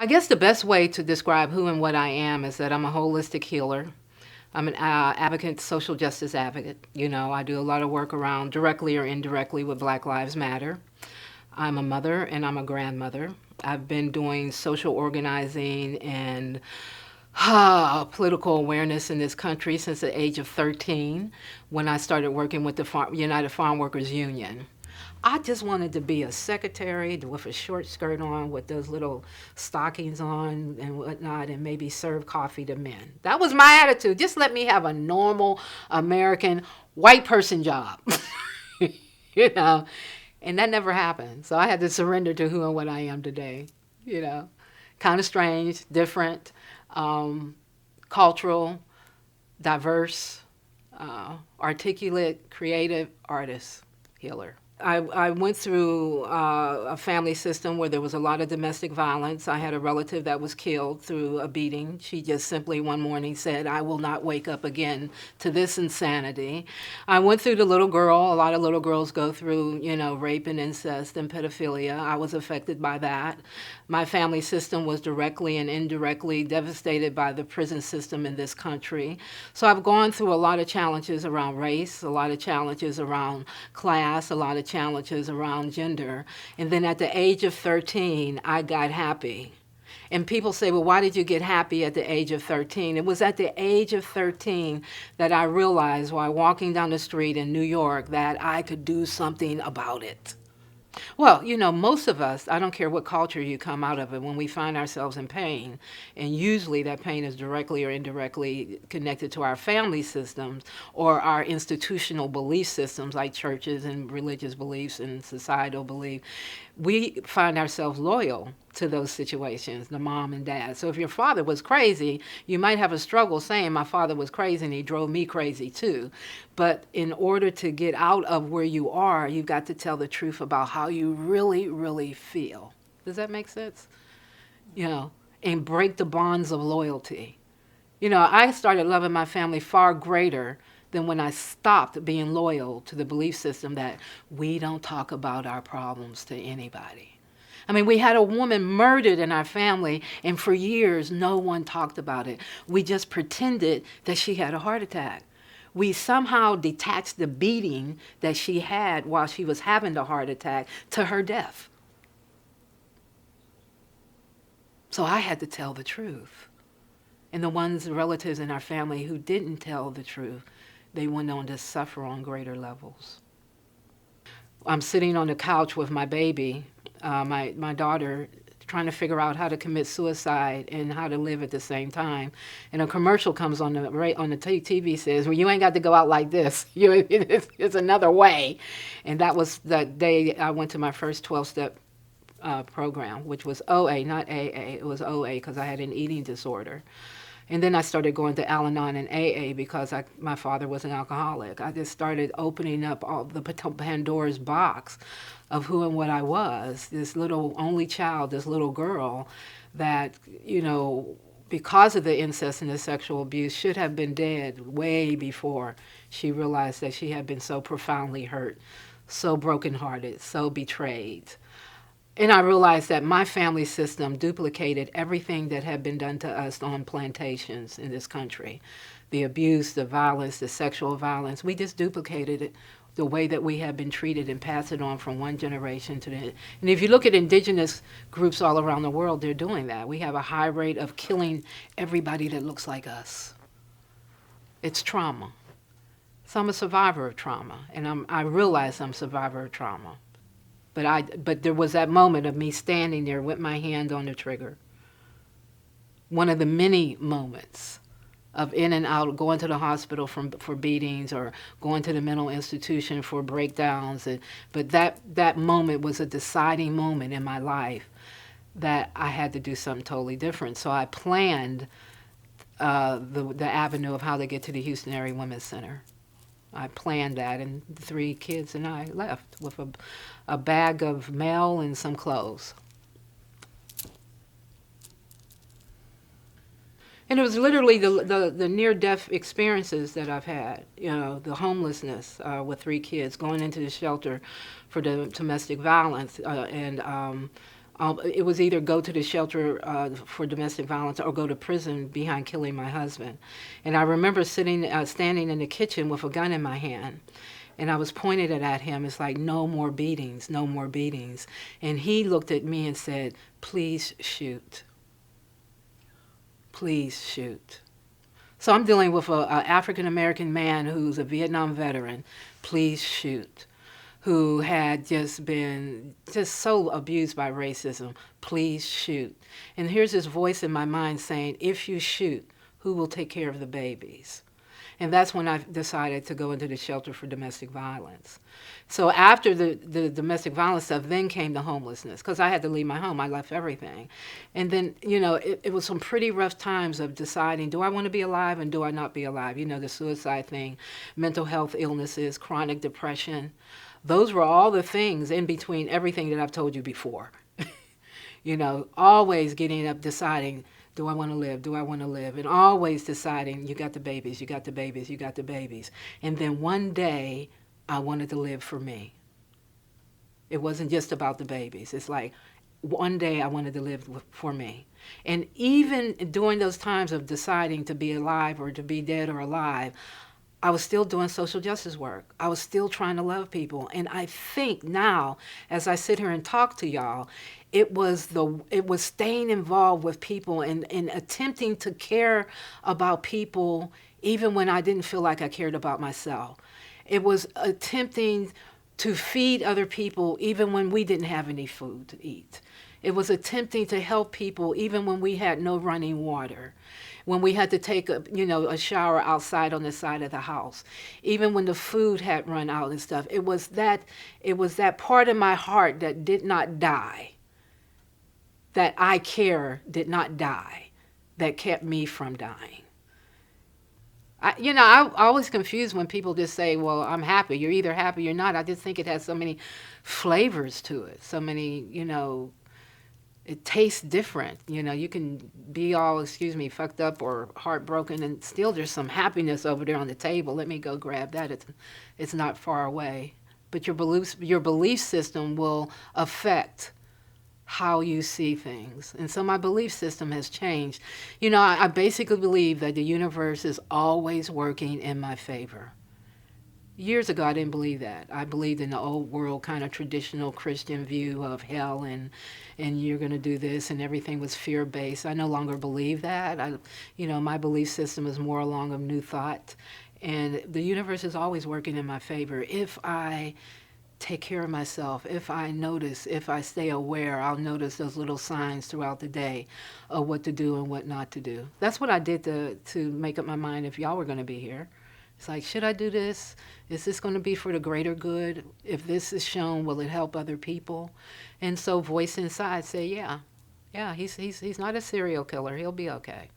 I guess the best way to describe who and what I am is that I'm a holistic healer. I'm an advocate, social justice advocate. I do a lot of work around directly or indirectly with Black Lives Matter. I'm a mother and I'm a grandmother. I've been doing social organizing and political awareness in this country since the age of 13 when I started working with the United Farm Workers Union. I just wanted to be a secretary with a short skirt on with those little stockings on and whatnot and maybe serve coffee to men. That was my attitude. Just let me have a normal American white person job. you know, and that never happened. So I had to surrender to who and what I am today. You know, kind of strange, different, cultural, diverse, articulate, creative artist, healer. I went through a family system where there was a lot of domestic violence. I had a relative that was killed through a beating. She just simply one morning said, "I will not wake up again to this insanity." I went through the little girl. A lot of little girls go through, rape and incest and pedophilia. I was affected by that. My family system was directly and indirectly devastated by the prison system in this country. So I've gone through a lot of challenges around race, a lot of challenges around class, a lot of challenges around gender. And then at the age of 13, I got happy. And people say, well, why did you get happy at the age of 13? It was at the age of 13 that I realized while walking down the street in New York that I could do something about it. Well, most of us, I don't care what culture you come out of it, when we find ourselves in pain, and usually that pain is directly or indirectly connected to our family systems or our institutional belief systems like churches and religious beliefs and societal belief, we find ourselves loyal to those situations, the mom and dad. So if your father was crazy, you might have a struggle saying my father was crazy and he drove me crazy too. But in order to get out of where you are, you've got to tell the truth about how you really, really feel. Does that make sense? And break the bonds of loyalty. I started loving my family far greater than when I stopped being loyal to the belief system that we don't talk about our problems to anybody. I mean, we had a woman murdered in our family, and for years, no one talked about it. We just pretended that she had a heart attack. We somehow detached the beating that she had while she was having the heart attack to her death. So I had to tell the truth. And the relatives in our family who didn't tell the truth, they went on to suffer on greater levels. I'm sitting on the couch with my baby, my daughter, trying to figure out how to commit suicide and how to live at the same time. And a commercial comes on the TV says, well, you ain't got to go out like this. It's another way. And that was the day I went to my first 12-step program, which was OA, not AA. It was OA because I had an eating disorder. And then I started going to Al-Anon and AA because my father was an alcoholic. I just started opening up all the Pandora's box of who and what I was, this little only child, this little girl that, because of the incest and the sexual abuse, should have been dead way before she realized that she had been so profoundly hurt, so brokenhearted, so betrayed. And I realized that my family system duplicated everything that had been done to us on plantations in this country. The abuse, the violence, the sexual violence, we just duplicated it the way that we had been treated and passed it on from one generation to the next. And if you look at indigenous groups all around the world, they're doing that. We have a high rate of killing everybody that looks like us. It's trauma. So I'm a survivor of trauma, and I realize I'm a survivor of trauma. But there was that moment of me standing there with my hand on the trigger. One of the many moments of in and out, going to the hospital for beatings or going to the mental institution for breakdowns. But that moment was a deciding moment in my life that I had to do something totally different. So I planned the avenue of how to get to the Houston Area Women's Center. I planned that, and the 3 kids and I left with a bag of mail and some clothes. And it was literally the near-death experiences that I've had, the homelessness with 3 kids, going into the shelter for the domestic violence, and It was either go to the shelter for domestic violence or go to prison behind killing my husband. And I remember standing in the kitchen with a gun in my hand. And I was pointing it at him. It's like, no more beatings, no more beatings. And he looked at me and said, please shoot. Please shoot. So I'm dealing with an African-American man who's a Vietnam veteran. Please shoot. Who had just been so abused by racism. Please shoot. And here's this voice in my mind saying, if you shoot, who will take care of the babies? And that's when I decided to go into the shelter for domestic violence. So after the domestic violence stuff, then came the homelessness, because I had to leave my home. I left everything. And then, it was some pretty rough times of deciding, do I want to be alive and do I not be alive? The suicide thing, mental health illnesses, chronic depression. Those were all the things in between everything that I've told you before. Always getting up, deciding, do I want to live? Do I want to live? And always deciding, you got the babies, you got the babies, you got the babies. And then one day, I wanted to live for me. It wasn't just about the babies. It's like, one day I wanted to live for me. And even during those times of deciding to be alive or to be dead or alive, I was still doing social justice work. I was still trying to love people. And I think now, as I sit here and talk to y'all, it was staying involved with people and attempting to care about people even when I didn't feel like I cared about myself. It was attempting to feed other people even when we didn't have any food to eat. It was attempting to help people even when we had no running water, when we had to take a shower outside on the side of the house, even when the food had run out and stuff. It was that part of my heart that did not die, that I care did not die, that kept me from dying. I always confuse when people just say, well, I'm happy. You're either happy or not. I just think it has so many flavors to it, so many, it tastes different. You can be all, fucked up or heartbroken, and still there's some happiness over there on the table. Let me go grab that. It's not far away. But your belief system will affect how you see things. And so my belief system has changed. I basically believe that the universe is always working in my favor. Years ago, I didn't believe that. I believed in the old world kind of traditional Christian view of hell and you're going to do this, and everything was fear-based. I no longer believe that. My belief system is more along of new thought. And the universe is always working in my favor. If I take care of myself, if I notice, if I stay aware, I'll notice those little signs throughout the day of what to do and what not to do. That's what I did to make up my mind if y'all were going to be here. It's like, should I do this? Is this going to be for the greater good? If this is shown, will it help other people? And so voice inside say, yeah, he's not a serial killer. He'll be okay.